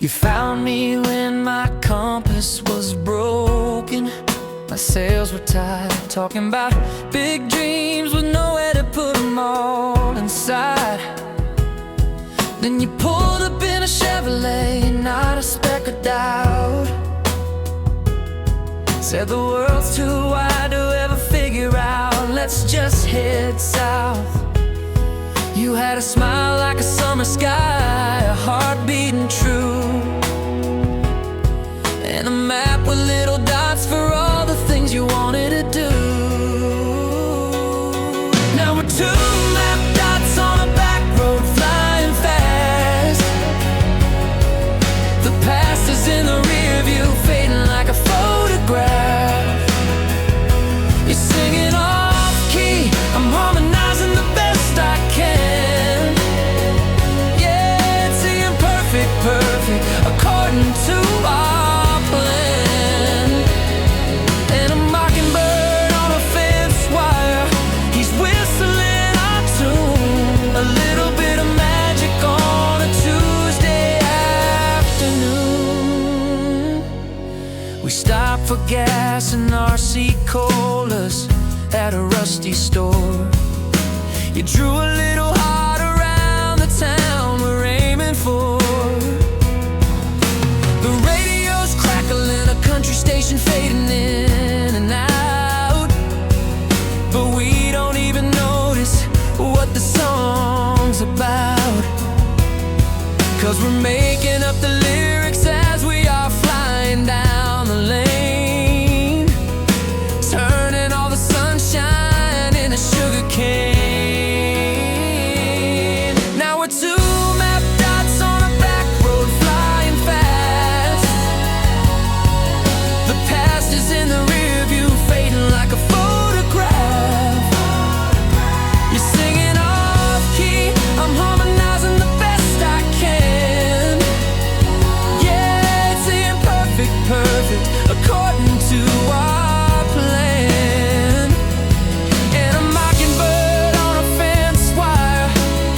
You found me when my compass was broken. My sails were tied, talking about big dreams with nowhere to put them all inside. Then you pulled up in a Chevrolet, not a speck of doubt. Said the world's too wide to ever figure out, let's just head south. You had a smile like a summer sky, a heart beating true, and a map with little dots for all the things you wanted to do. Now we're two map dots on a back road flying fast. The past is in the rear view, fading like a photograph. You're singing off key, I'm harmonizing the best I can. Yeah, it's imperfect, perfect, according to our plan. And a mockingbird on a fence wire, he's whistling our tune. A little bit of magic on a Tuesday afternoon. We stopped for gas in RC colas at a rusty store. You drew a little heart around the town we're aiming for. The radio's crackling, a country station fading in and out, but we don't even notice what the song's about, 'cause we're making up the lyrics as we are flying down the lane, turning all the sunshine into sugar cane. Now we're two map dots on a back road flying fast. The past is in the rear view, fading like a photograph. You're singing off key, I'm harmonizing the best I can. Yeah, it's imperfect, perfect, according to our plan. And a mockingbird on a fence wire,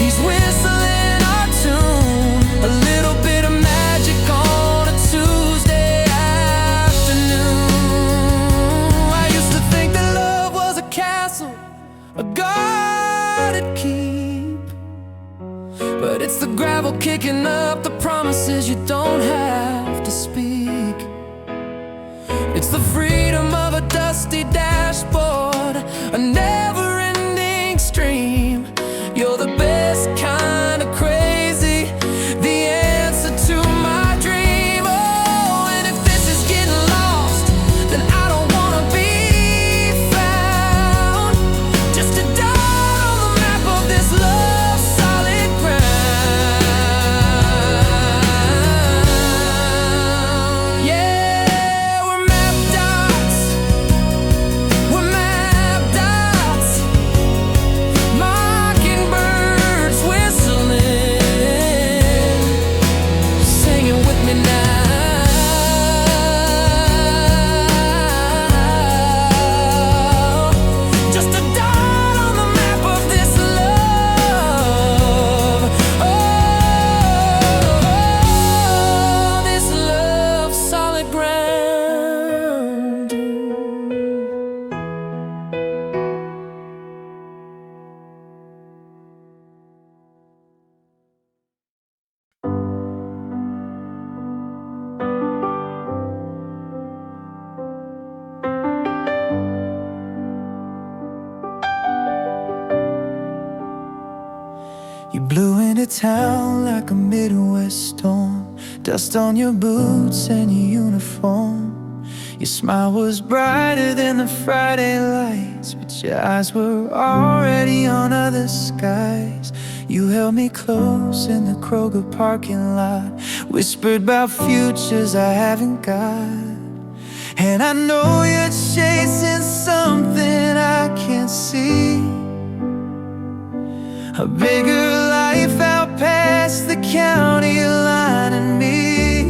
he's whistling our tune. A little bit of magic on a Tuesday afternoon. I used to think that love was a castle, a guarded keep, but it's the gravel kicking up the promises you don't have to speak. It's the freedom of a dusty dashboard, a never-ending stream. You're the best kind of crazy, the answer to my dream. Oh, and if this is getting lost, then I don't wanna be found. Just a dot on the map of this love solid ground. Yeah, we're map dots, we're map dots. Mockingbirds whistling, singing with me now. Just a dot on the map of this love. Oh, this love solid ground. You blew into town like a Midwest storm, dust on your boots and your uniform. Your smile was brighter than the Friday lights, but your eyes were already on other skies. You held me close in the Kroger parking lot, whispered about futures I haven't got. And I know you're chasing something I can't see, a bigger life out past the county line and me.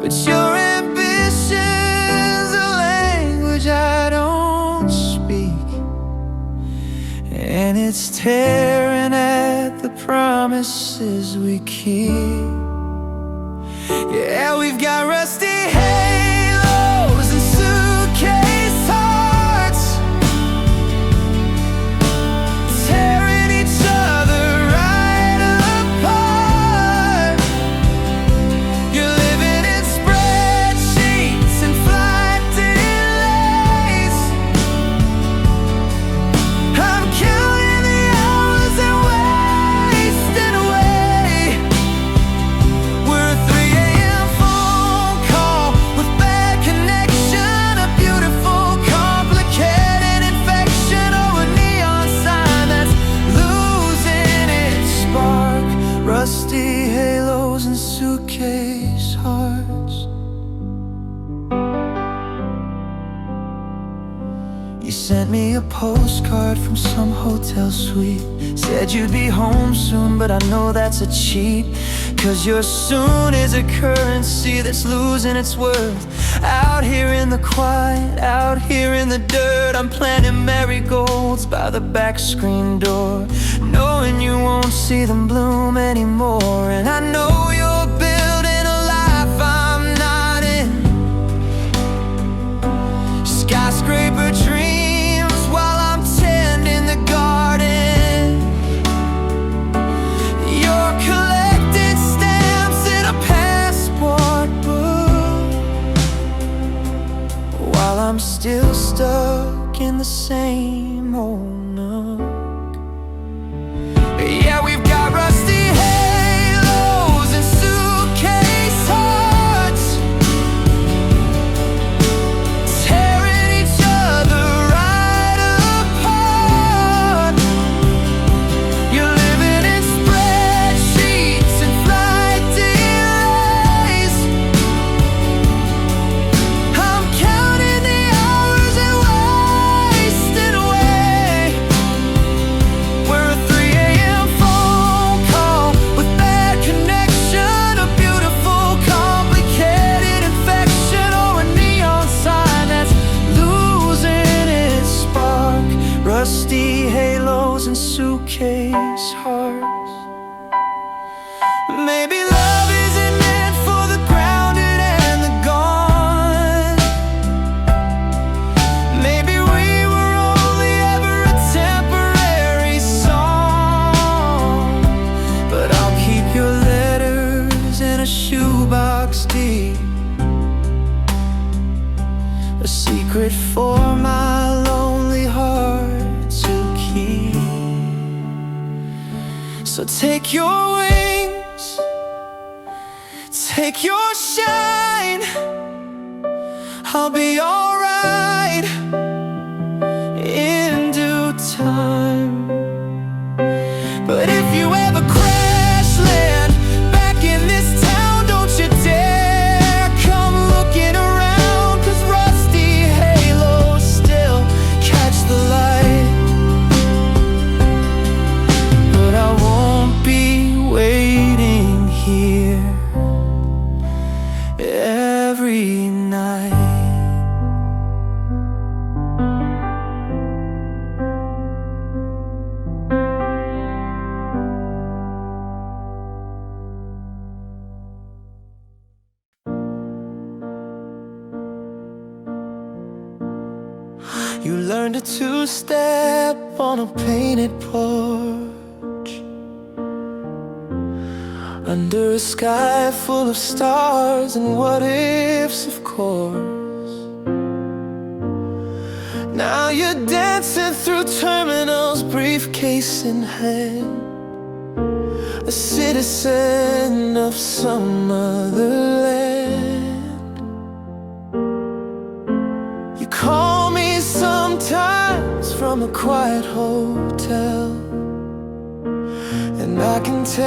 But your ambition's a language I don't speak, and it's tearing at the promises we keep. Yeah, we've got rusty halos and suitcase hearts, tearing each other right apart. You're living in spreadsheets and flight delays. I'm counting the hours and wasting away. We're a 3 a.m. phone call with bad connection, a beautiful, complicated infection, or a neon sign that's losing its spark. Rusty halos and suitcase hearts. You sent me a postcard from some hotel suite. Said you'd be home soon, but I know that's a cheat. 'Cause your soon is a currency that's losing its worth. Out here in the quiet, out here in the dirt, I'm planting marigolds by the back screen door, knowing you won't see them bloom anymore. And I know you're building a life I'm not in, skyscraper dreams while I'm tending the garden. You're collecting stamps in a passport book, while I'm still stuck in the same old nook. Yeah, we've got rusty halos and suitcase hearts, tearing each other right apart. You're living in spreadsheets and flight delays. I'm counting the hours and wasting away. We're a 3 a.m. phone call with bad connection, a beautiful, complicated infection, or a neon sign that's losing its spark. Rusty halos and suitcase hearts. Maybe love isn't meant for the grounded and the gone. Maybe we were only ever a temporary song. But I'll keep your letters in a shoebox deep, a secret for my lonely heart to keep. So take your wings, take your shine. I'll be alright in due time. But if you ever crash land back in this town, don't you dare come looking around, 'cause rusty halos still catch the light. But I won't be waiting here every night. You learned a two-step on a painted porch, under a sky full of stars and what-ifs, of course. Now you're dancing through terminals, briefcase in hand, a citizen of some other land. You call me sometimes from a quiet hotel, and I can tell,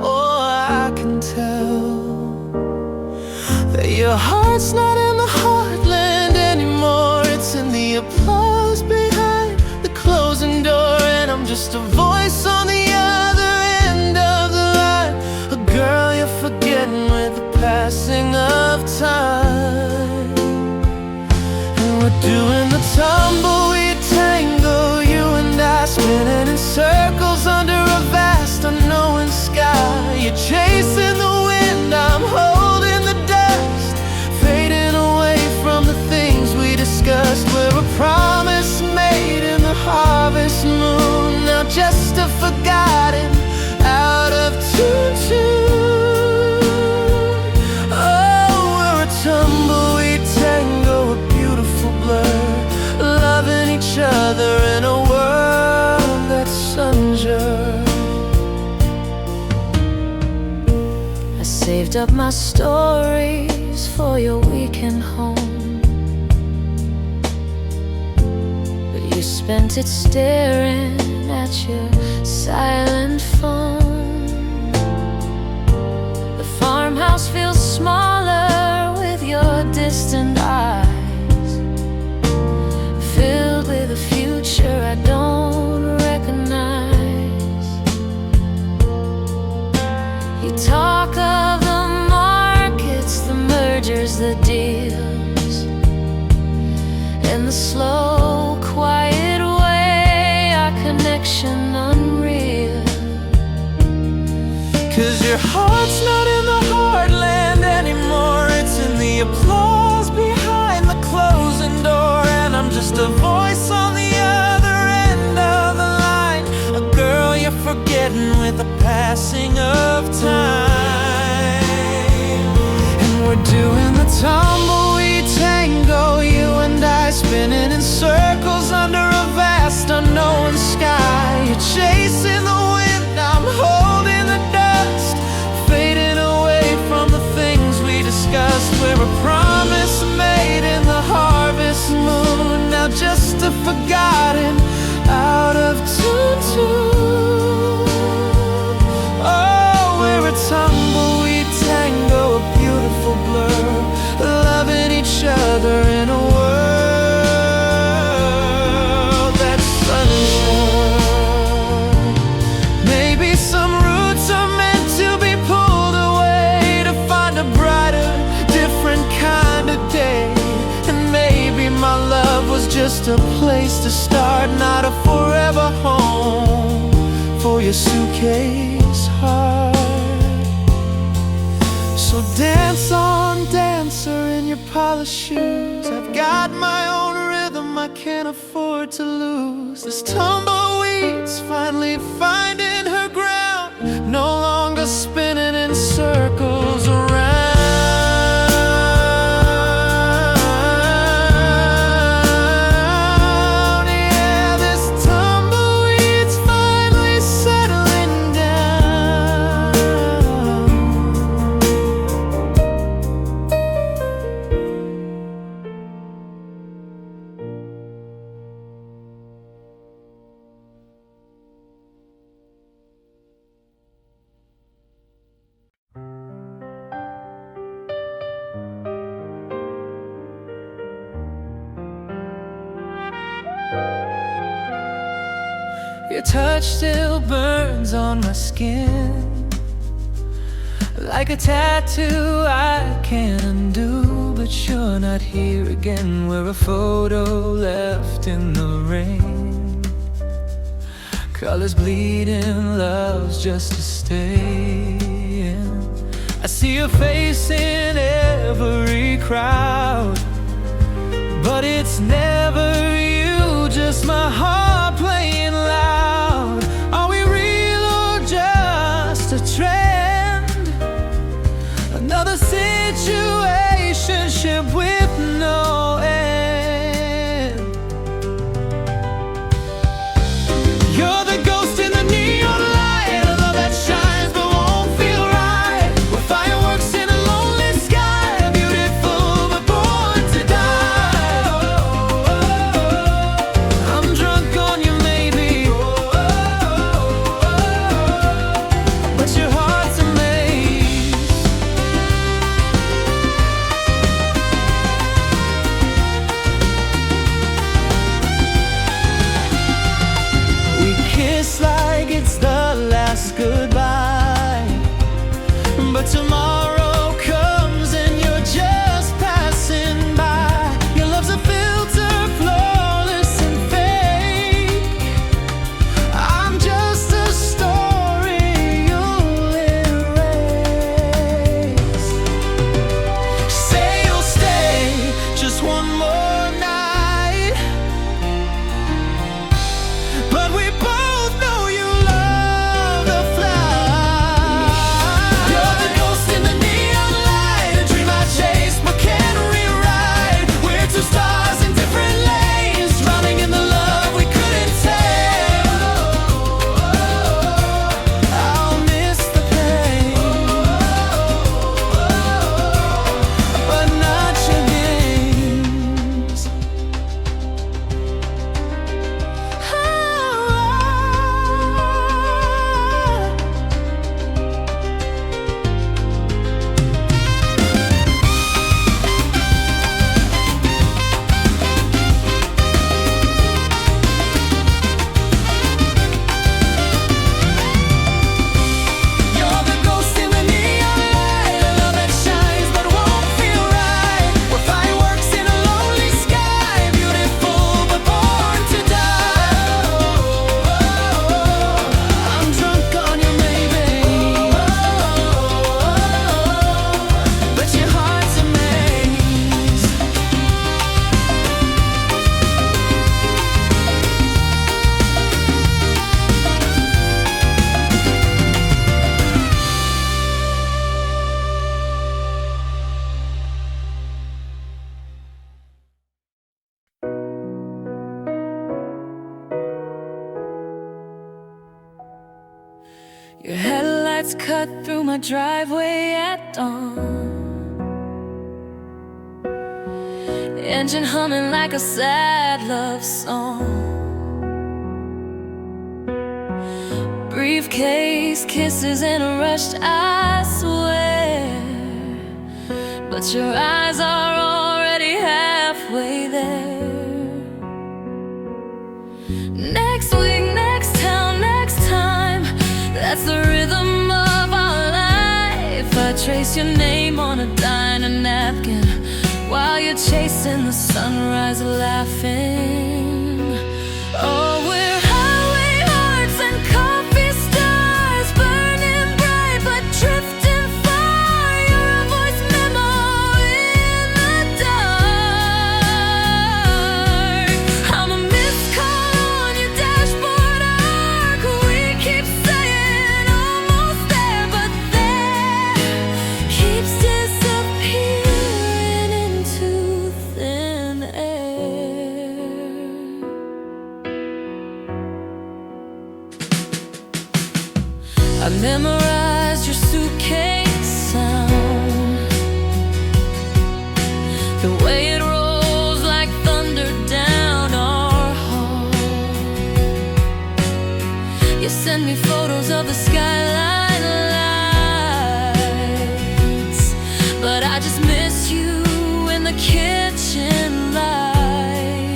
oh, I can tell, that your heart's not in the heartland anymore. It's in the applause behind the closing door, and I'm just a voice on the other end of the line, a girl you're forgetting with the passing of time. And we're doing the tumbleweed tango, you and I, spinning in circles under a vast unknown sky. other in a world that's unsure. I saved up my stories for your weekend home, but you spent it staring at your silent phone. The farmhouse feels smaller with your distant eyes, filled with a future I don't recognize. You talk of the markets, the mergers, the deals, and the slow, quiet way our connection unreal. 'Cause your heart's not in the heartland anymore, it's in the applause behind the closing door. And I'm just a voice on the other end of the line, a girl you're forgetting with the passing of time. And we're doing the tumbleweed tango, you and I spinning in circles under a vast unknown sky. You're chasing the wind, I'm holding the dust, fading away from the things we discussed. We're a promise made in the harvest moon, now just a forgotten, out of tune. Oh, we're a tumbleweed tango, a beautiful blur, loving each other in a world that's unsure. Maybe some roots are meant to be pulled away to find a brighter, different kind of day. And maybe my love was just a place to start, not a forever home for your suitcase heart. So dance on, dancer, in your polished shoes. I've got my own rhythm I can't afford to lose. This tumbleweed's finally finding her ground, no longer spinning in circles around. Yeah, this tumbleweed's finally settling down. Your touch still burns on my skin, like a tattoo I can't undo. But you're not here again, we're a photo left in the rain. Colors bleeding, love's just a stain. I see your face in every crowd, but it's never you, just my heart playing loud. Are we real or just a trend? Another situationship with no end. You're the ghost in the neon light, a love that shines but won't feel right. We're fireworks in a lonely sky, beautiful but born to die. Oh, oh, oh. lights cut through my driveway at dawn. Engine humming like a sad love song. Briefcase kisses in a rush, I swear, but your eyes are already halfway there. Next week, next town, next time, that's the rhythm of our life. I trace your name on a diner napkin while you're chasing the sunrise laughing. Oh, we're highway hearts and coffee stars, burning bright but drifting far. You're a voice memo in the dark. I'm a missed call on your dashboard arc. We keep saying almost there, but there keeps disappearing into thin air. I memorized your suitcase sound, the way it rolls like thunder down our hall. You send me photos of the skyline lights, but I just miss you in the kitchen light.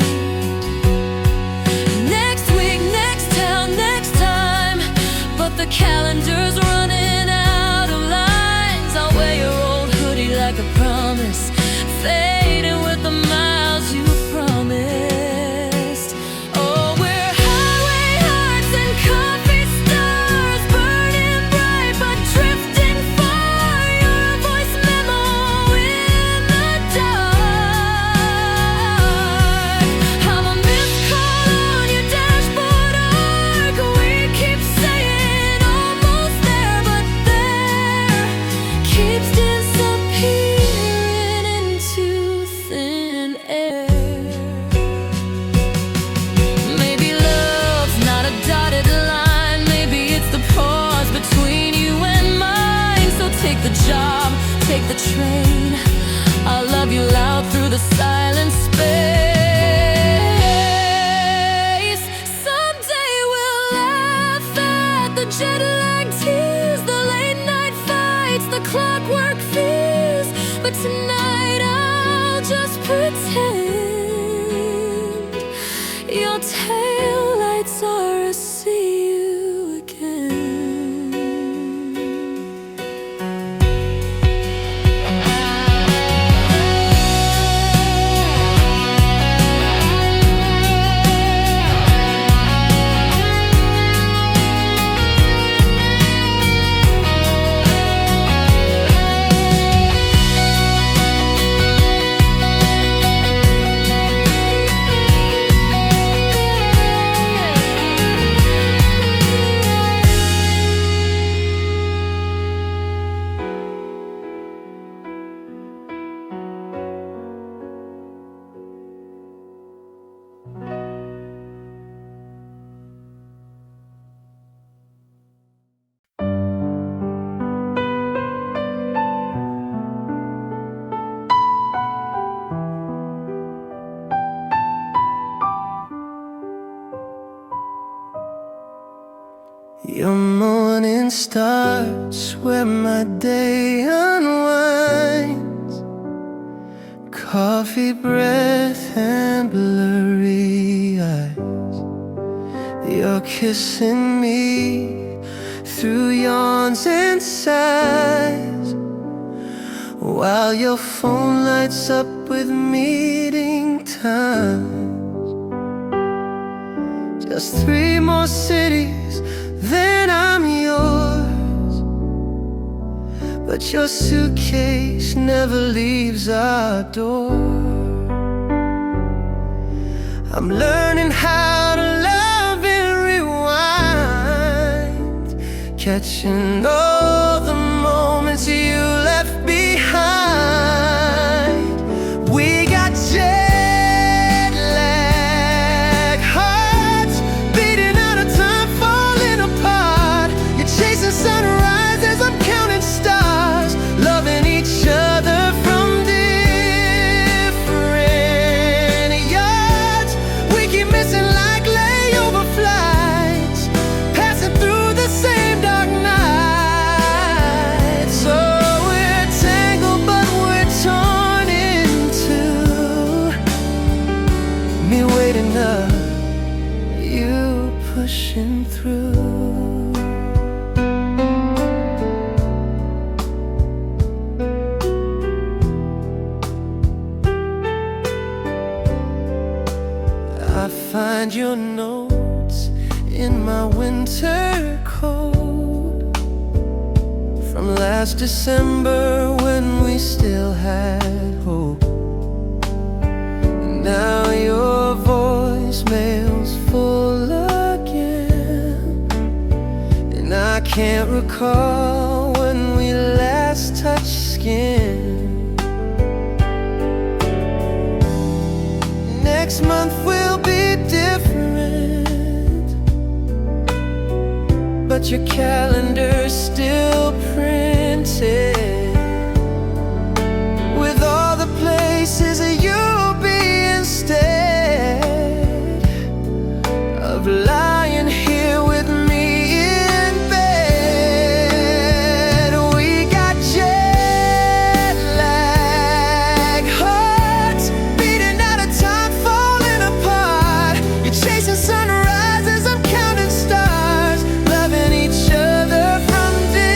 Next week, next town, next time, but the calendar's running out of lines. I'll wear your old hoodie like a promise, fading with the miles you promised. Oh, we're highway hearts and coffee stars, burning bright but drifting far. You're a voice memo in the dark. I'm a missed call on your dashboard arc. We keep saying almost there, but there keeps disappearing into thin air. Maybe love's not a dotted line, maybe it's the pause between you and mine. So take the job, take the train, I'll love you loud through the silent space. Someday we'll laugh at the jet lag tears, the late night fights, the clockwork fears. But tonight I'll just pretend your taillights are a see you again. Your morning starts where my day unwinds. Coffee breath and blurry eyes. You're kissing me through yawns and sighs, while your phone lights up with meeting times. Just 3 more cities, then I'm yours. But your suitcase never leaves our door. I'm learning how to love and rewind, catching all the moments you left behind. We got jet lag hearts beating out of time, falling apart. You're chasing sunrise waiting up, you pushing through. I find your notes in my winter coat from last December when we still had hope. Now your voicemail's full again, and I can't recall when we last touched skin. Next month will be different, but your calendar's still printed with all the places that you'll be instead of lying here with me in bed. We got jet lag, hearts beating out of time, falling apart. You're chasing sunrises, I'm counting stars, loving each other from different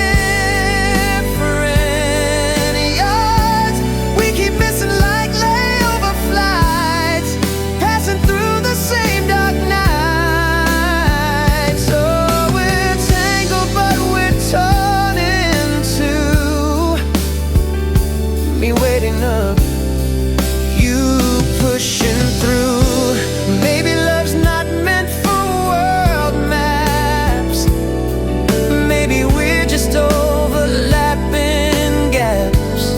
yards. We keep missing like layover flights, passing through the same dark night. So we're tangled but we're torn in two, me waiting up, you pushing through. Maybe love's not meant for world maps, maybe we're just overlapping gaps.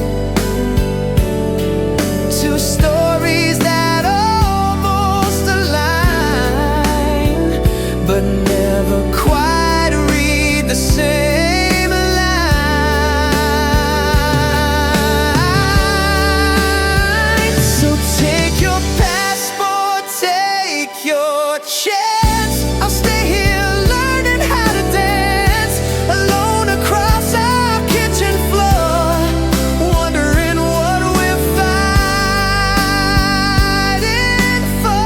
Two stories that almost align, but never quite read the same line. So take your passport, take your chance. I'll stay here learning how to dance alone across our kitchen floor, wondering what we're fighting for.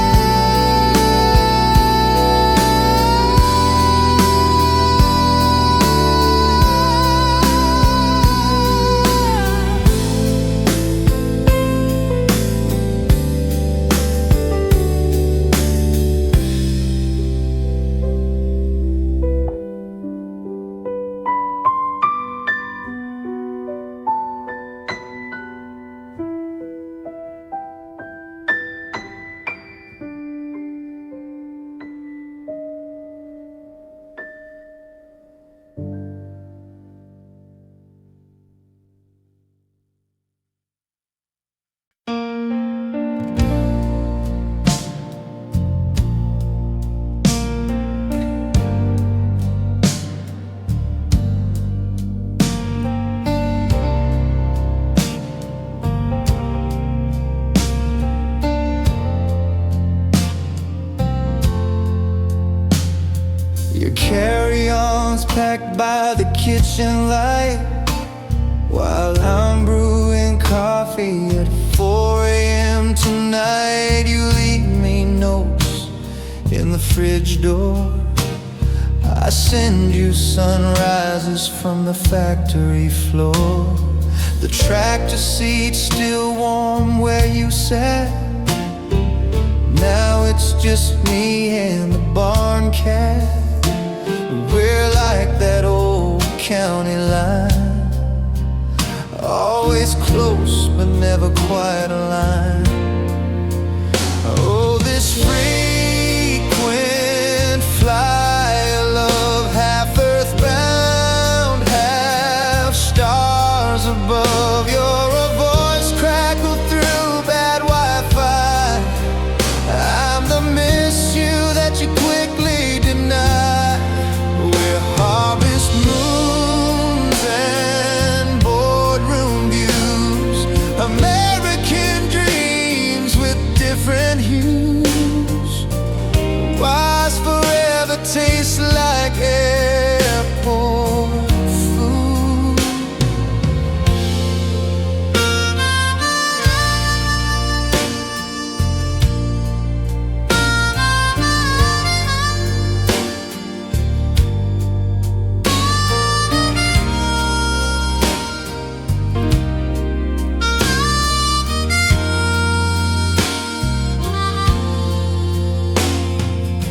Your carry-on's packed by the kitchen light, while I'm brewing coffee at 4 a.m. tonight. You leave me notes in the fridge door, I send you sunrises from the factory floor. The tractor seat's still warm where you sat. Now it's just me and the barn cat. We're like that old county line, always close but never quite aligned. Oh, this frequent flyer love, half earthbound, half stars above. You're a voice crackled through bad Wi-Fi. I'm the miss you that you quickly deny. We're harvest moons and boardroom views, American dreams.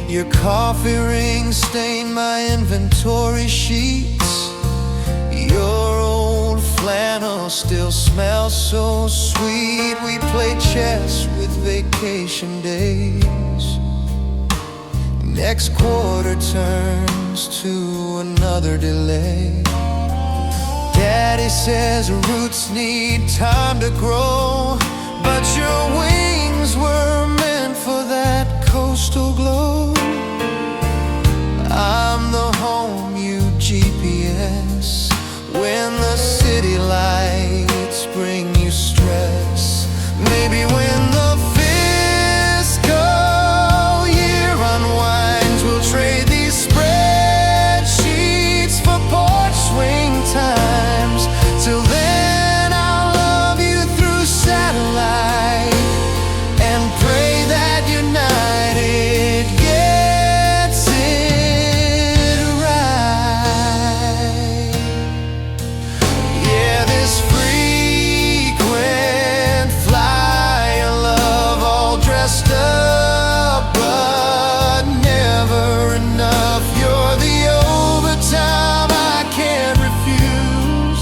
Your coffee ring stained my inventory sheets. Your old flannel still smells so sweet. We play chess with vacation days. Next quarter turns to another delay. Daddy says roots need time to grow, but your wings were meant for that coastal glow. I'm the home you GPS when the city lights bring you stress. Maybe when the fiscal year unwinds, we'll trade these spreadsheets for porch swing times. Till then I'll love you through satellite and pray that United gets it right. Yeah, this frequent flyer love, all dressed up but never enough. You're the overtime I can't refuse.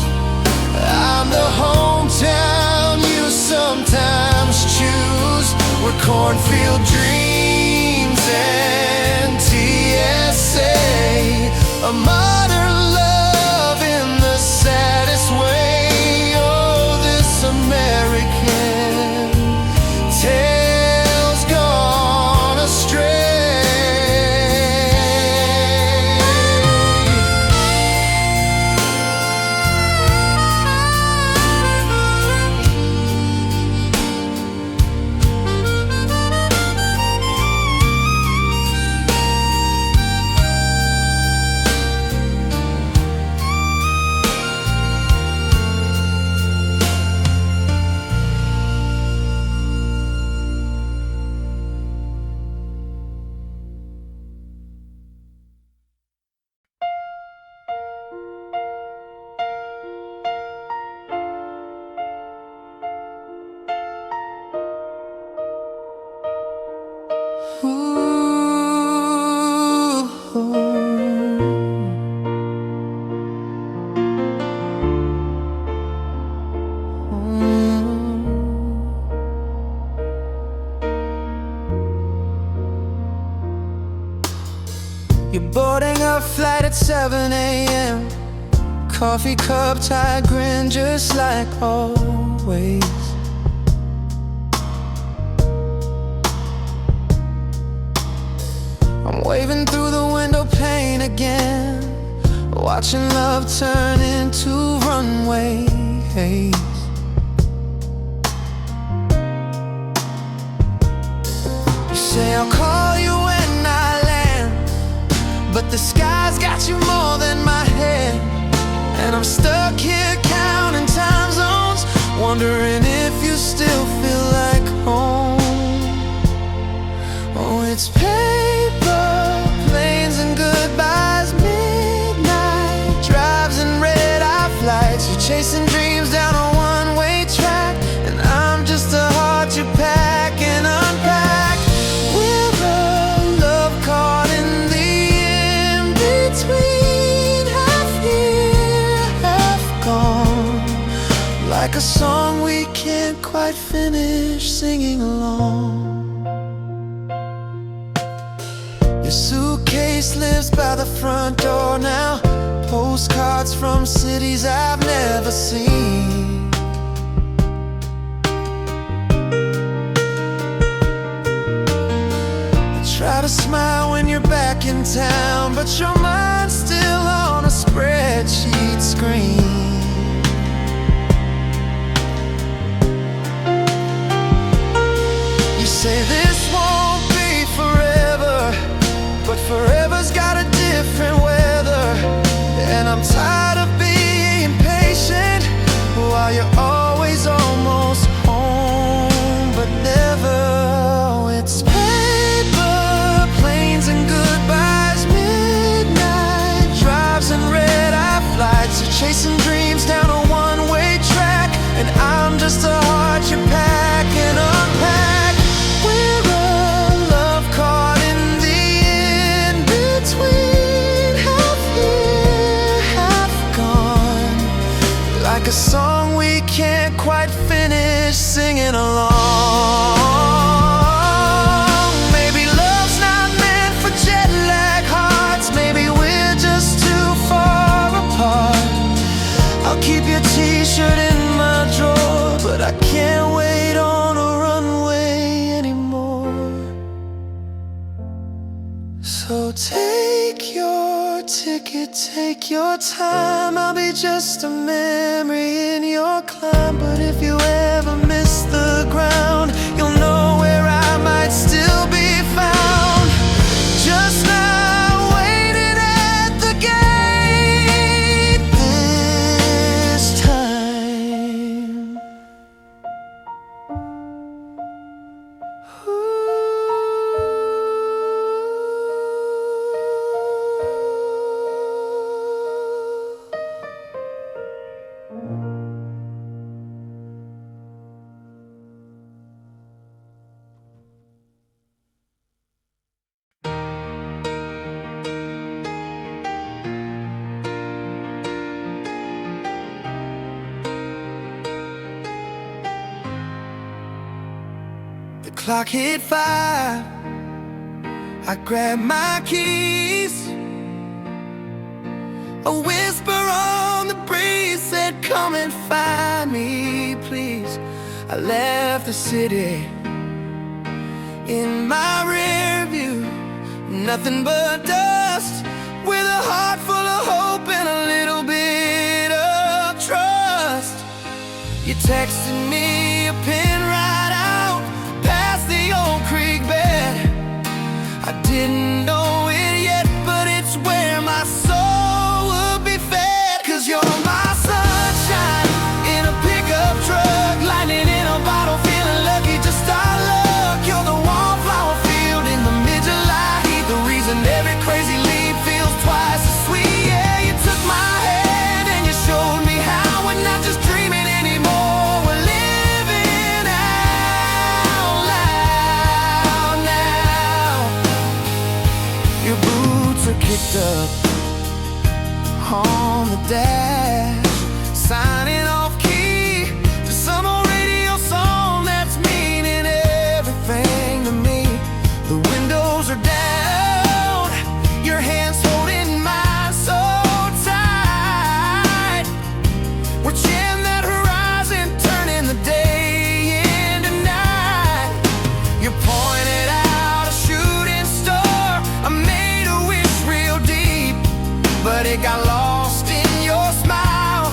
I'm the hometown you sometimes choose, where cornfield dreams and TSA, a modern love in the saddest way. Oh, this American tale's gone astray. You're boarding a flight at 7 a.m. Coffee cup, tired grin, just like always. I'm waving through the window pane again, watching love turn into runway haze. You say I'll call you when I land, but the sky's got you more than my head. And I'm stuck here counting time zones, wondering if you still feel like home. Oh, it's paper planes and goodbyes, midnight drives and red-eye flights. You're chasing dreams down a one-way track, and I'm just a heart you pack and unpack. We're a love caught in the in-between, half here, half gone, like a song we can't quite finish singing along. Your suitcase lives by the front door now, postcards from cities I've never seen. I try to smile when you're back in town, but your mind's still on a spreadsheet screen. You say this won't be forever, but forever's got a different weather. And I'm tired of being patient while you're always almost home, but never. Oh, it's paper planes and goodbyes, midnight drives and red-eye flights. You're chasing dreams down a one-way track, and I'm just a heart you pack and unpack. We're a love caught in the So take your ticket, take your time. I'll be just a memory in your climb. But if you ever miss the ground, you'll know where I might still be found. Just now waiting at the gate this time. The clock hit 5. I grabbed my keys. A whisper on the breeze said, come and find me, please. I left the city in my rear view. Nothing but dust, with a heart full of hope and a little bit of trust. You texted me a pin right out past the old creek bed. I didn't know it yet, but it's where my soul would be fed. 'Cause you're my sunshine in a pickup truck, lightning in a bottle, feeling lucky, just our luck. You're the wallflower field in the mid-July heat, the reason every crazy leaf feels twice as sweet. Yeah, you took my hand and you showed me how we're not just dreaming anymore, we're living out loud now. Your boots are kicked up on the dash, signing off key to some old radio song that's meaning everything to me. The windows are down, your hands holding mine so tight. We're chasing that horizon, turning the day into night. You pointed out a shooting star, I made a wish real deep, but it got lost in your smile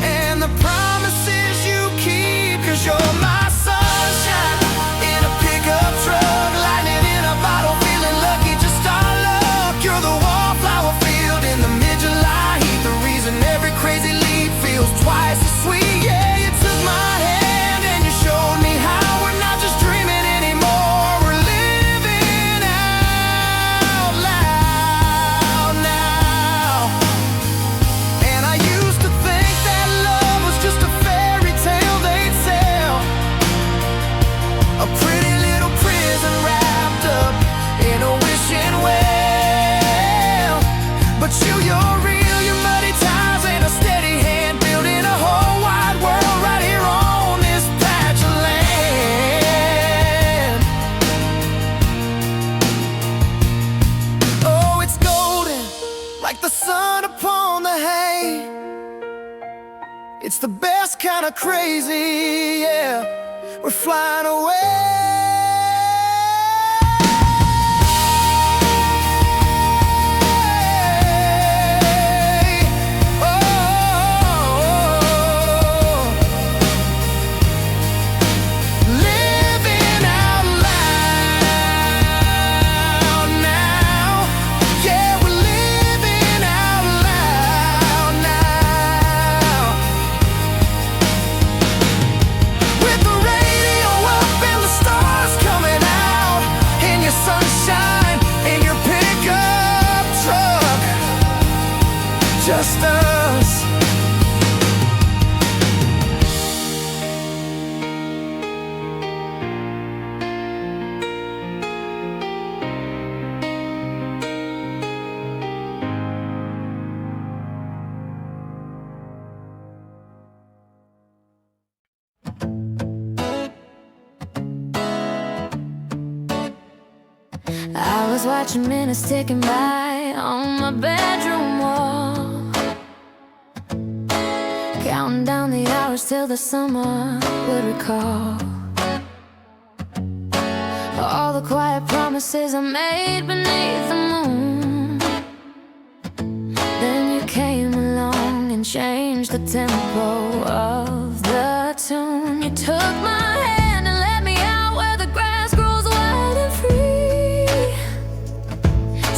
and the promises you keep. 'Cause you're my sunshine in a pickup truck, lightning in a bottle, feeling lucky, just our luck. You're the wallflower field in the mid-July heat, the reason every crazy leaf feels twice as sweet. Yeah, you took my hand and you showed me how we're not just dreaming anymore, we're living out loud now. And I used to think that love was just a fairy tale they'd sell, a pretty little prison wrapped up in a wishing well. But you're real, your muddy ties and a steady hand, building a whole wide world right here on this patch of land. Oh, it's golden, like the sun upon the hay. It's the best kind of crazy, yeah. We're flying away. Living out loud now. Yeah, we're living out loud now. With the radio up and the stars coming out, in your sunshine, in your pickup truck, just us. I was watching minutes ticking by on my bedroom wall, counting down the hours till the summer would recall all the quiet promises I made beneath the moon. Then you came along and changed the tempo of the tune. You took my hand and led me out where the grass grows wide and free.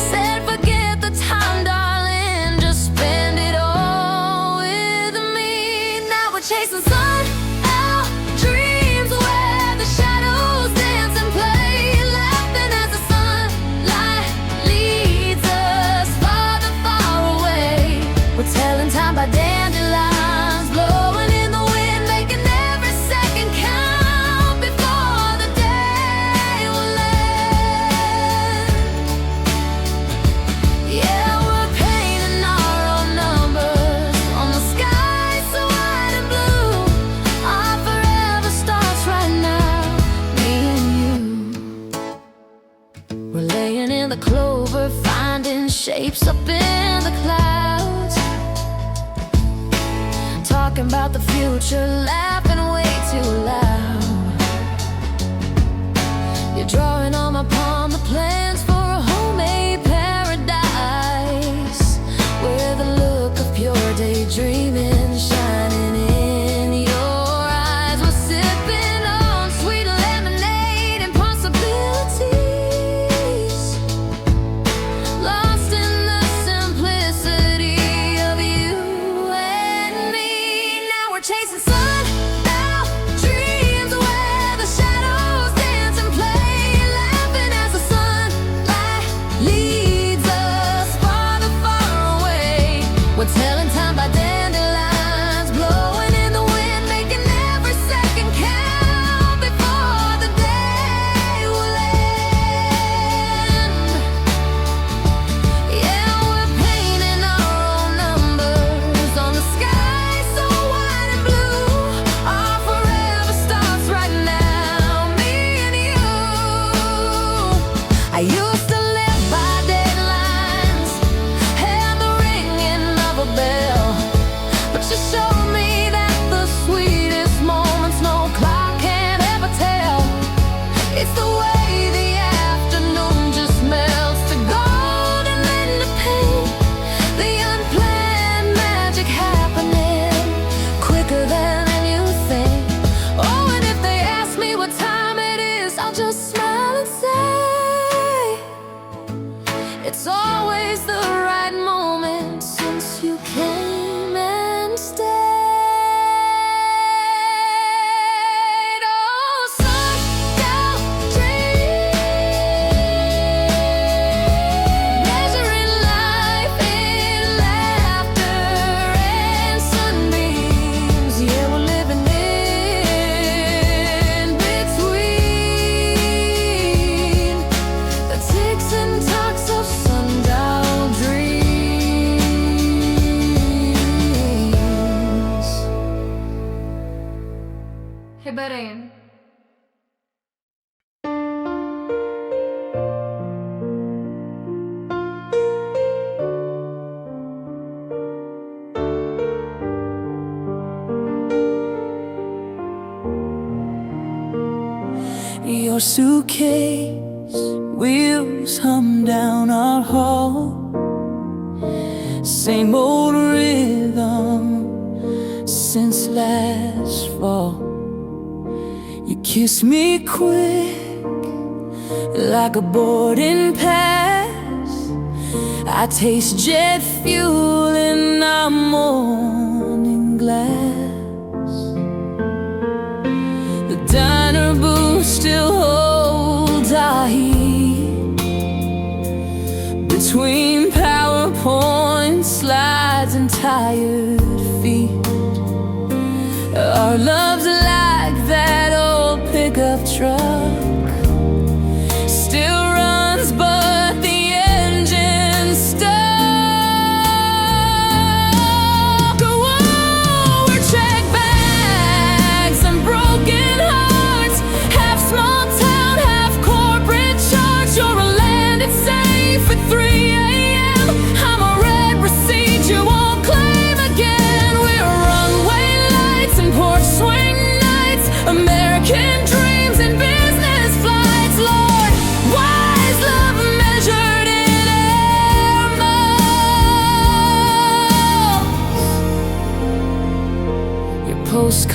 Said forget the time, darling, just spend it all with me. Now we're chasing sun out dreams where the shadows dance and play, laughing as the sunlight leads us farther, far away. We're telling time by dandelions blowing in the wind, making every second count before the day will end. Yeah, we're painting our own numbers on the sky so wide and blue. Our forever starts right now, me and you. We're laying in the clover, finding shapes up in the clouds, talking about the future, laughing way too loud. You're drawing on my palm the plans for a homemade paradise, with a look of pure daydreaming shining in your eyes. We're sipping on sweet lemonade and possibilities, lost in the simplicity of you and me. Now we're chasing sundown dreams where the shadows dance and play, laughing as the sunlight leads us farther, far away. We're telling time by dandelions blowing in the wind, making every second count before the day will end. Yeah, we're painting our own numbers on the sky so wide and blue. Our forever starts right now, me and you. I used to live by deadlines and the ringing of a bell, but you showed me that the sweetest moments no clock can ever tell. It's the way the afternoon just melts to gold and then to pink, the unplanned magic happening quicker than you think. Oh, and if they ask me what time it is, I'll just smile and say it's always the right moment since you came and stayed. Oh, sundown dreams, measuring life in laughter and sunbeams. Yeah, we're living in between the ticks and talks of sundown dreams. Heberein. Your suitcase wheels hum down our hall, same old rhythm since last fall. You kiss me quick like a boarding pass. I taste jet fuel in our morning glass. The diner booth still holds our heat between PowerPoint slides and tired feet. Our love's like that old pickup truck, still runs but the engine's stuck. Oh, we're check bags and broken hearts, half small town, half corporate charts. You're a landed safe at 3 a.m. I'm a red receipt you won't claim again. We're runway lights and porch swing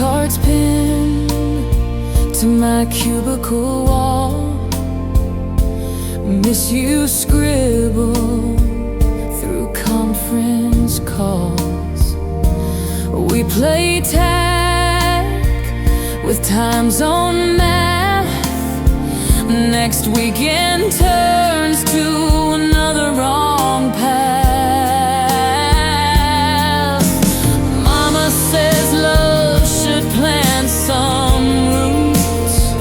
Postcards pinned to my cubicle wall, miss you scribble through conference calls. We play tag with time zone math. Next weekend turns to another wrong path. Mama says love should plant some roots,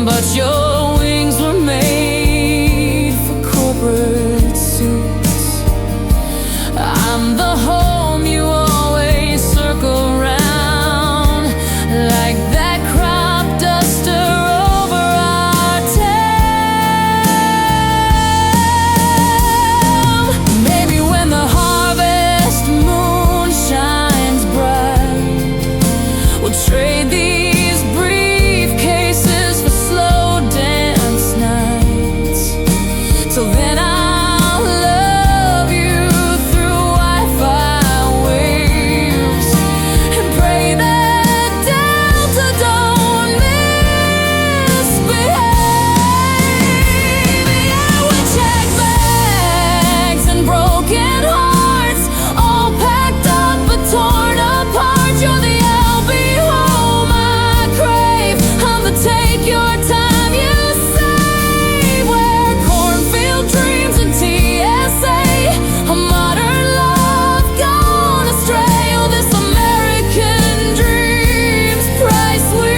but your wings were made for corporate suits. I'm the home you always circle round, like that crop duster over our town. Maybe when the harvest moon shines bright, we'll trade these briefcases for slow dance nights. Till then I'll love you through Wi-Fi waves and pray that Delta don't misbehave. Yeah, with check bags and broken hearts, all packed up but torn apart. You're the LB home I crave. I'm the take your time you save, where cornfield dreams and TSA, a modern love gone astray. Oh, this American dream's price we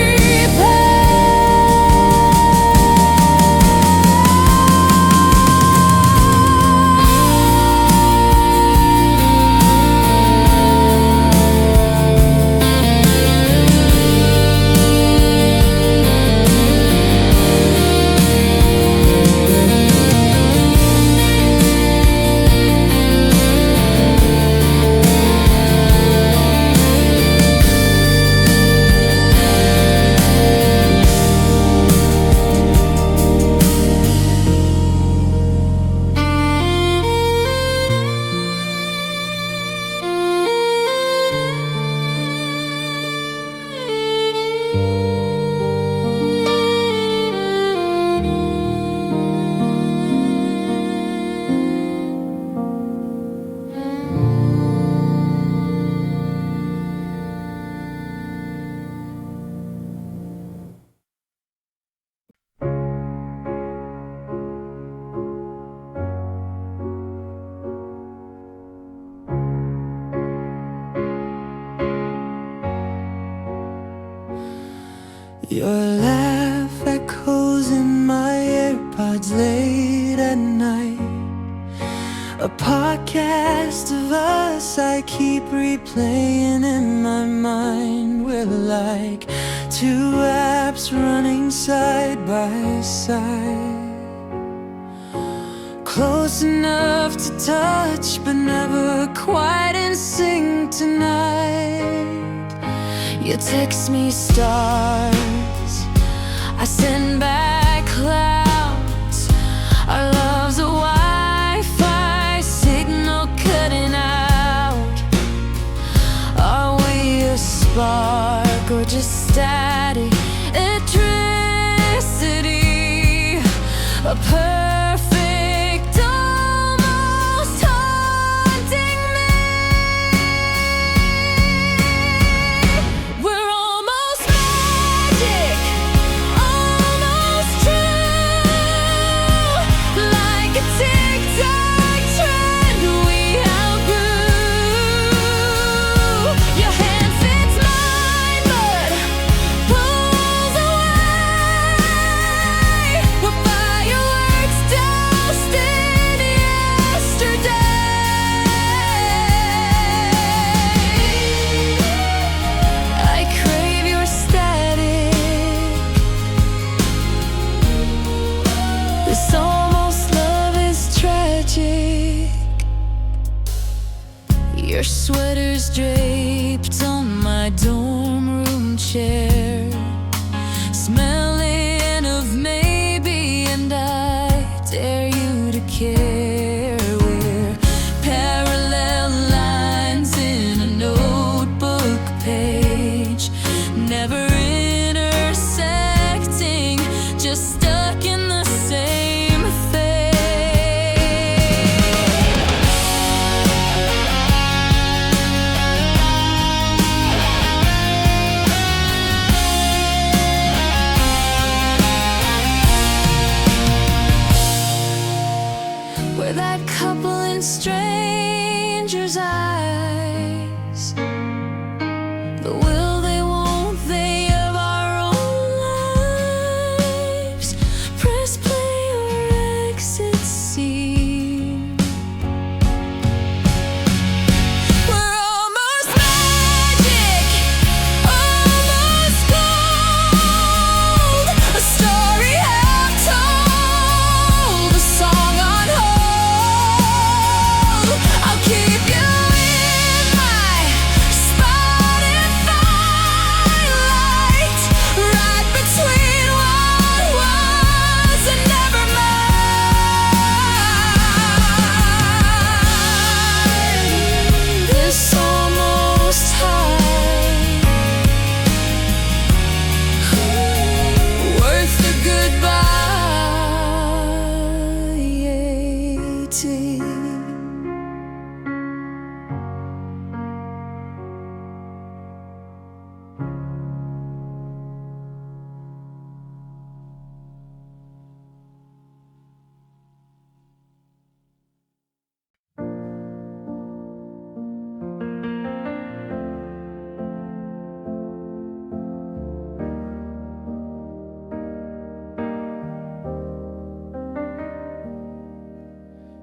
Your laugh echoes in my AirPods late at night. A podcast of us I keep replaying in my mind. We're like two apps running side by side, close enough to touch but never quite in sync tonight. You text me stars, I send back clouds. Our love's a Wi-Fi signal cutting out. Are we a spark or just static electricity? A perfect almost haunting me. We're almost magic, almost true, like a TikTok trend we outgrew. Your hand fits mine but pulls away. We're fireworks doused in yesterday. I crave your static. This almost love is tragic. Your sweater's draped on my dorm room chair, smelling of maybe, and I dare you to care. We're parallel lines in a notebook page, We're that couple in strangers' eyes. The will they, won't they of our own lives. Press play or exit scene. We're almost magic, almost gold. A story half told, a song on hold. I'll keep you in my spotted light, right between what was and never mind. This almost high, worth the goodbye.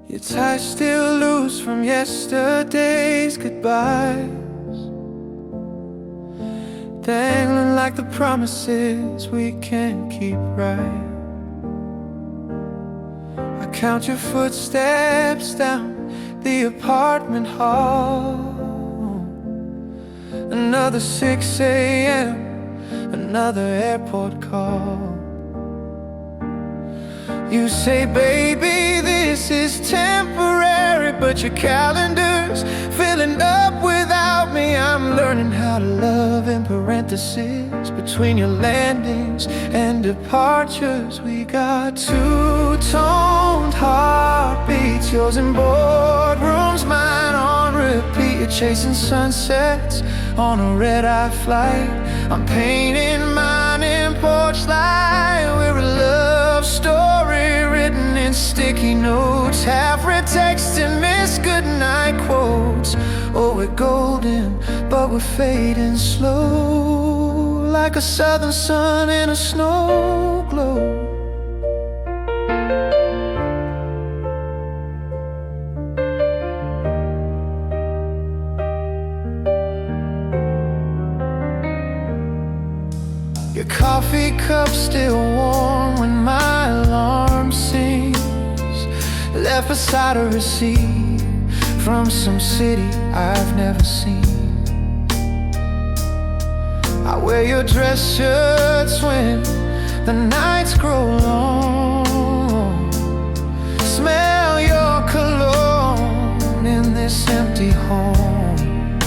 Your touch still loose from yesterday's goodbyes, dangling like the promises we can't keep right. I count your footsteps down the apartment hall. Another 6 a.m., another airport call. You say, baby, this is temporary, but your calendar's filling up without me. I'm learning how to love in parentheses between your landings and departures. We got two-toned heartbeats, yours in boardrooms, mine on repeat. You're chasing sunsets on a red-eye flight. I'm painting mine in porch light. We're a love story written in sticky notes, half-read text and missed goodnight quotes. Oh, we're golden, but we're fading slow, like a southern sun in a snow globe. Your coffee cup still warm when my alarm sings, left beside a receipt from some city I've never seen. I wear your dress shirts when the nights grow long, smell your cologne in this empty home.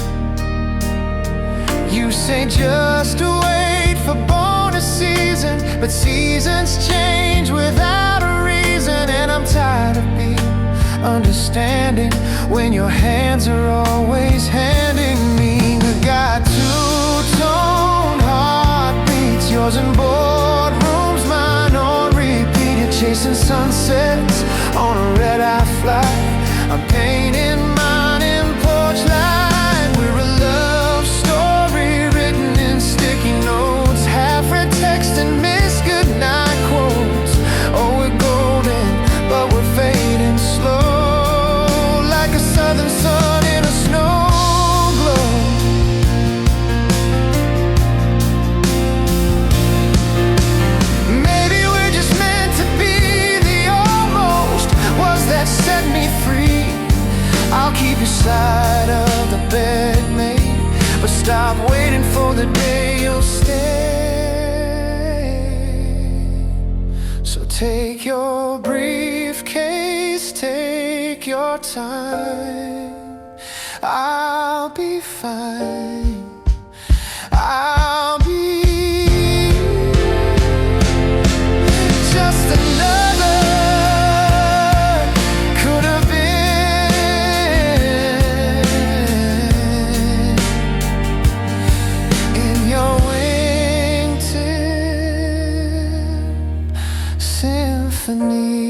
You say just wait for bonus season, but seasons change without a reason. And I'm tired of being understanding when your hands are always handing me. We got two-tone heartbeats, yours in boardrooms, mine on repeat. You're chasing sunsets on a red-eye flight. I'm painting mine in porch light. We're a love story written in sticky notes, half-read text and missed goodnight quotes. Oh, we're golden, but we're fading slow, like a southern sun in a snow globe. Maybe we're just meant to be. The almost was that set me free. I'll keep your side of the bed made, but stop waiting for the day you'll stay. So take your briefcase, take your time. I'll be fine. I'll be just another could have been in your wingtip symphony.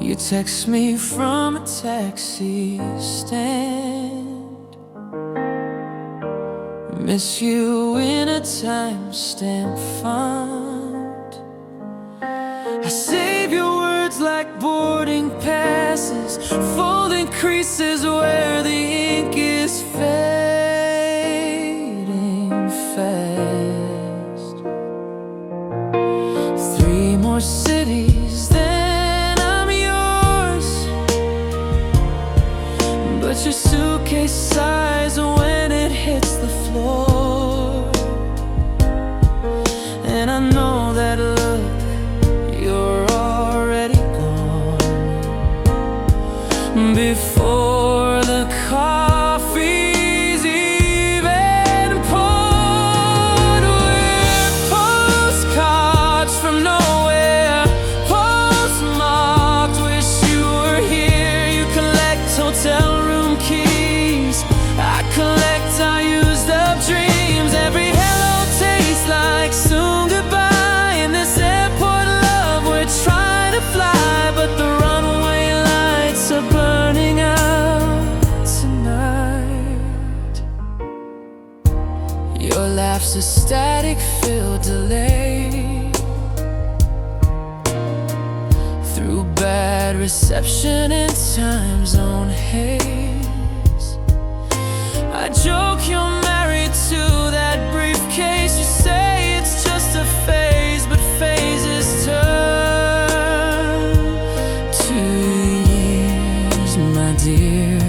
You text me from a taxi stand. Miss you in a timestamp font. I save your words like boarding passes, folding creases where the ink is fading fast. 3 more cities, then I'm yours. But your suitcase sighs when it hits the floor. And I know that look, you're already gone. Before the coffee's even poured. We're postcards from nowhere, postmarked, wish you were here. You collect hotel room keys, I collect our used up dreams. Every hello tastes like soon goodbye. In this airport love, we're trying to fly, but the runway lights are burning out tonight. Your laugh's a static-filled delay through bad reception and time zone haze. I joke you're married to that briefcase. You say it's just a phase, but phases turn to years, my dear.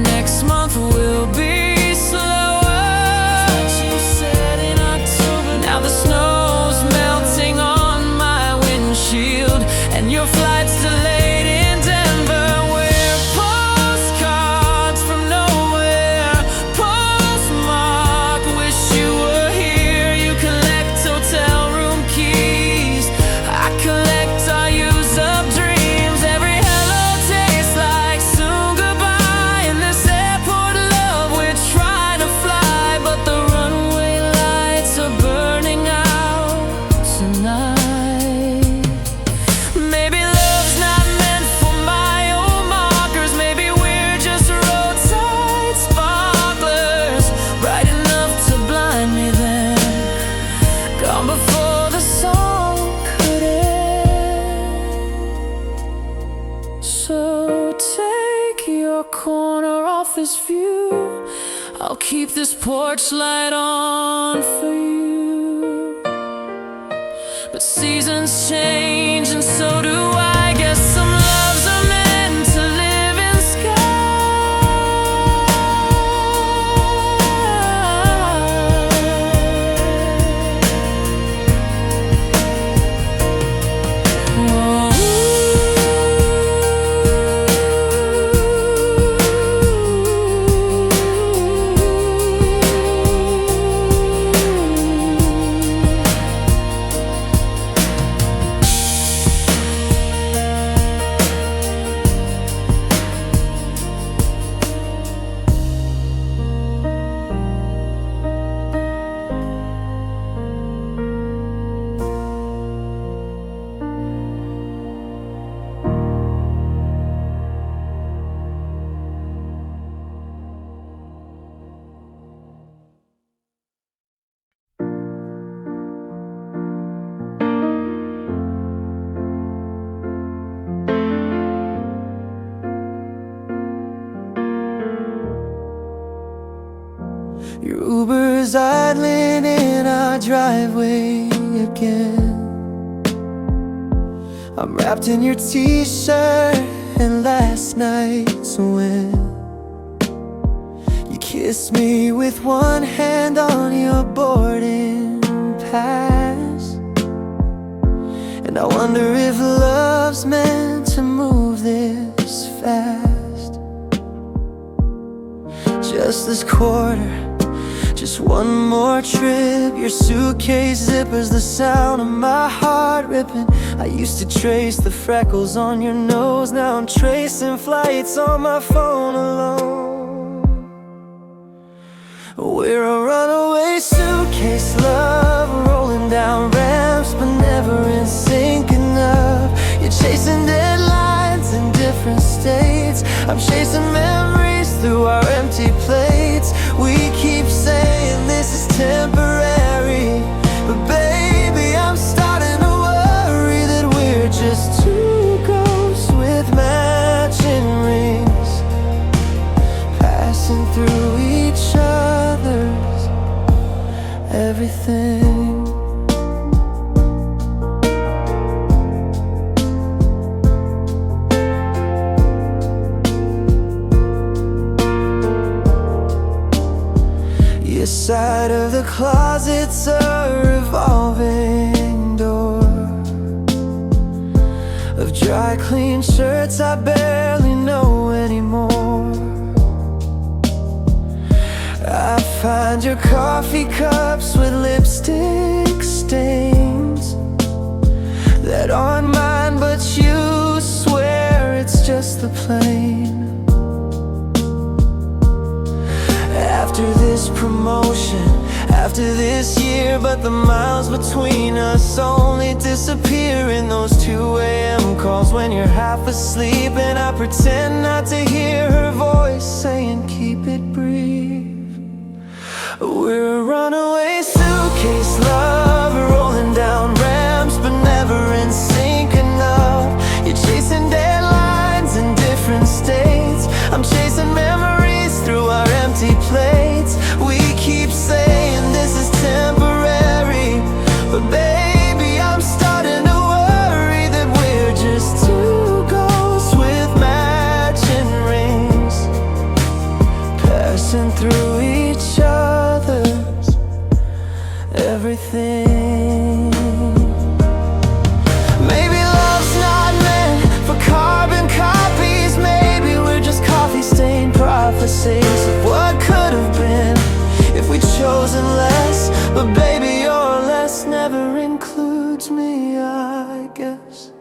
Next month will be slower, you said in October. Now the snow's melting on my windshield, and your flight's delayed in Denver. We're postcards from nowhere, postmarked, wish you were here. You collect hotel room keys, I collect our used up dreams. Every hello tastes like soon goodbye. In this airport love, we're trying to fly, but the runway lights are burning out tonight. Maybe love's not meant for mile markers. Maybe we're just roadside sparklers, bright enough to blind me then, gone before the song could end. So take your corner office view, I'll keep this porch light on for you. But seasons change and so do I. Guess some loves are meant to live in Your Uber's idling in our driveway again. I'm wrapped in your t-shirt and last night's when you kissed me with one hand on your boarding pass. And I wonder if love's meant to move this fast. Just this quarter, just one more trip. Your suitcase zippers, the sound of my heart ripping. I used to trace the freckles on your nose, now I'm tracing flights on my phone alone. We're a runaway suitcase love, rolling down ramps but never in sync enough. You I'm chasing memories through our empty plates. We keep saying this is temporary, but baby, I'm starting to worry that we're just two ghosts with matching rings, passing through each other's everything. Your side of the closet's a revolving door of dry clean shirts I barely know anymore. I find your coffee cups with lipstick stains that aren't mine, but you swear it's just the plane. After this promotion, after this year, but the miles between us only disappear in those 2 a.m. calls when you're half asleep and I pretend not to hear her voice saying keep it brief. We're a runaway suitcase love, rolling down ramps but never in sync enough. You're chasing deadlines in different states, I'm chasing memories through our empty plates. We keep saying this is temporary, but baby, I'm starting to worry that we're just two ghosts with matching rings, passing through each other's everything. Maybe love's not meant for carbon copies. Maybe we're just coffee-stained prophecies of what could have been if we'd chosen less. But baby, your less never includes me, I guess.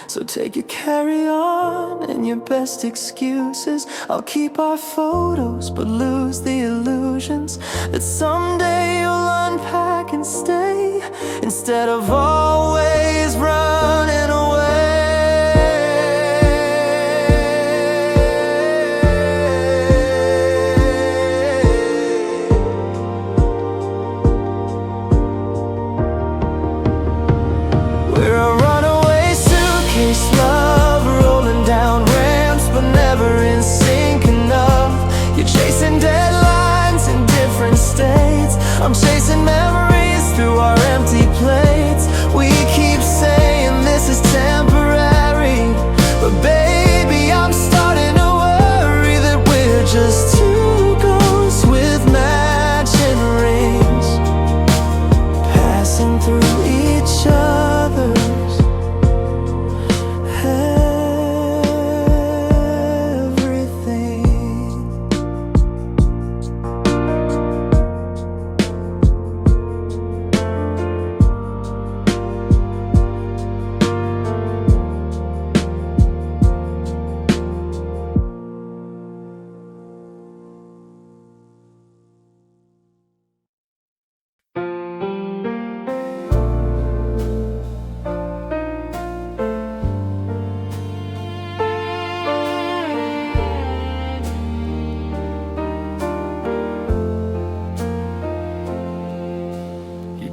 So take your carry-on and your best excuses. I'll keep our photos but lose the illusions that someday you'll unpack and stay, instead of always running away. We're a runaway suitcase love, rolling down ramps but never in sync enough. You're chasing deadlines in different states, I'm chasing memories through our empty plates. We keep saying this is temporary, but baby, I'm starting to worry that we're just two ghosts with matching rings, passing through each other's everything.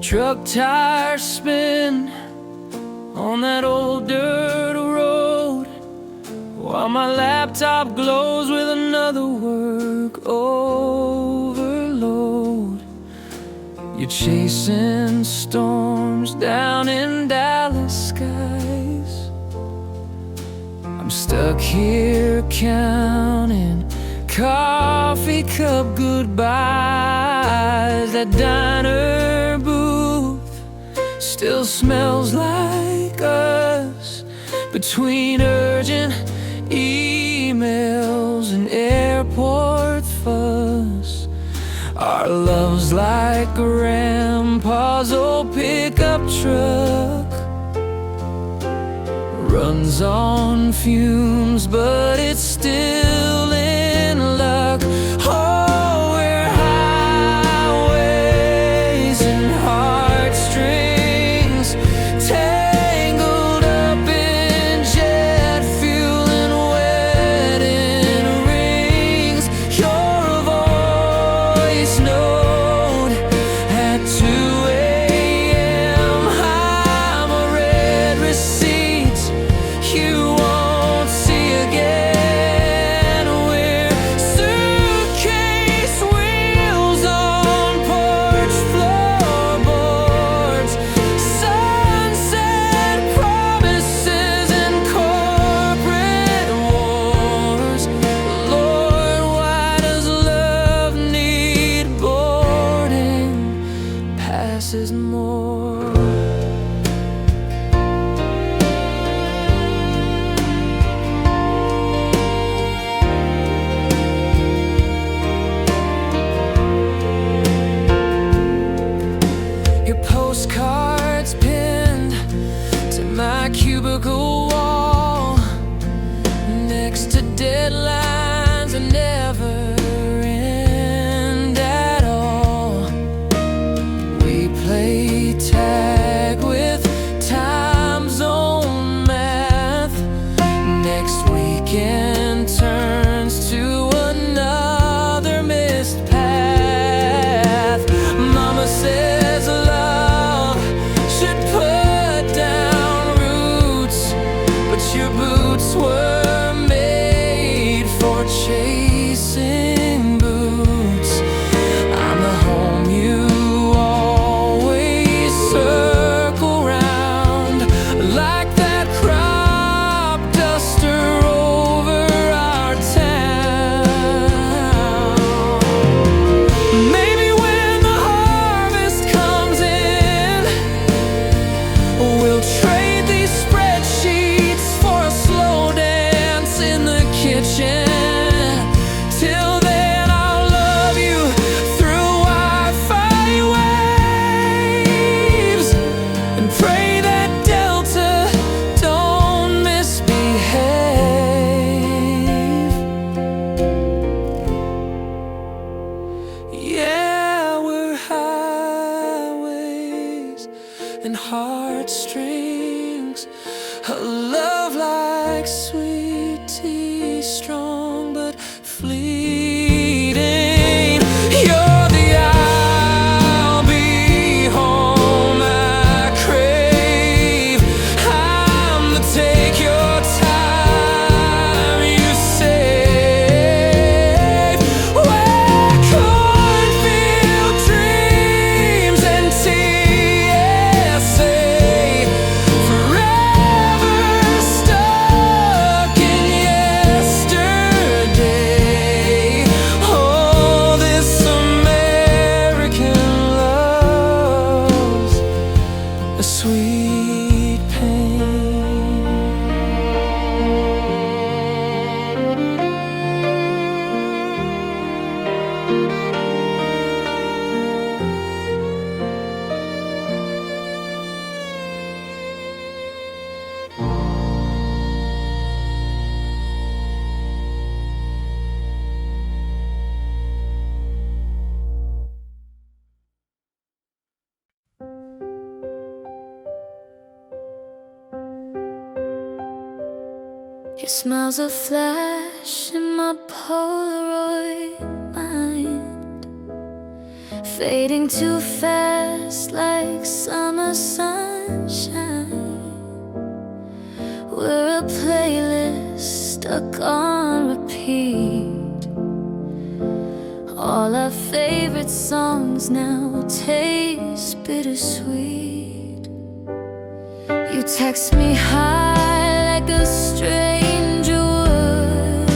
Truck tires spin on that old dirt road, while my laptop glows with another work overload. You're chasing storms down in Dallas skies, I'm stuck here counting coffee cup goodbyes. That diner booth still smells like us, between urgent emails and airport fuss. Our love's like grandpa's old pickup truck, runs on fumes but it's still in luck. Oh, we're highways and heartstrings, tangled up in jet fuel and wedding cubicle wall, next to deadlines that never end at all. We play tag with time zone math. Next weekend turns to another missed path. Mama says love should put down roots, but your boots were made for chasing boots. I'm the home you always circle round, like that crop duster over our town. Maybe when the harvest comes in, we'll trade these spreadsheets for a slow dance in the kitchen. Till then, I'll love you through Wi-Fi waves and pray that Delta don't misbehave. Yeah, we're highways and heartstrings, a love like sweet tea, strong but fleeting. You're the I'll be home I crave. I'm the take your time you save. Where cornfield dreams and TSA forever stuck in yesterday. Oh, this American love's a sweet pain. Your smile's a flash in my Polaroid mind, fading too fast like summer sunshine. We're a playlist stuck on repeat. All our favorite songs now taste bittersweet. You text me high like a stranger would.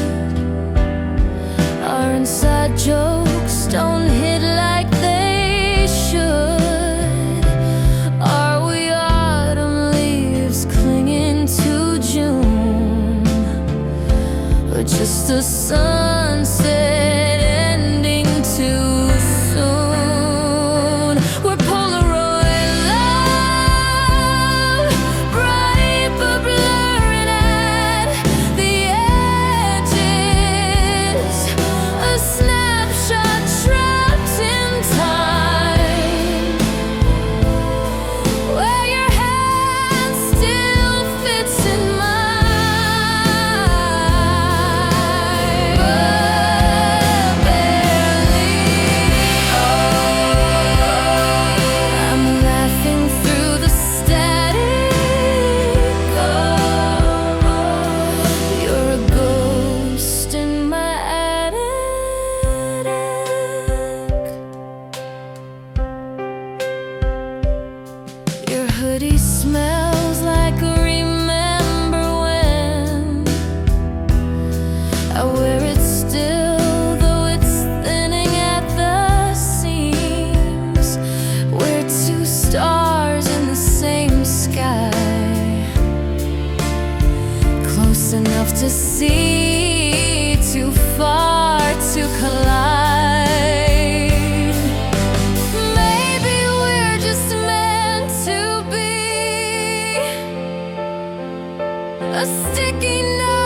Our inside jokes don't hit like they should. Are we autumn leaves clinging to June, or just a sunset ending too soon? We're Polaroid love, bright but blurring at the edges, a snapshot trapped in time, where your hand still fits in mine, but barely. I'm laughing through the static. You're a ghost in my attic. Your hoodie smells like a remember when. I wear it still, though it's thinning at the seams. We're two stars in the same sky, close enough to see, too far to collide. Maybe we're just meant to be. A sticky note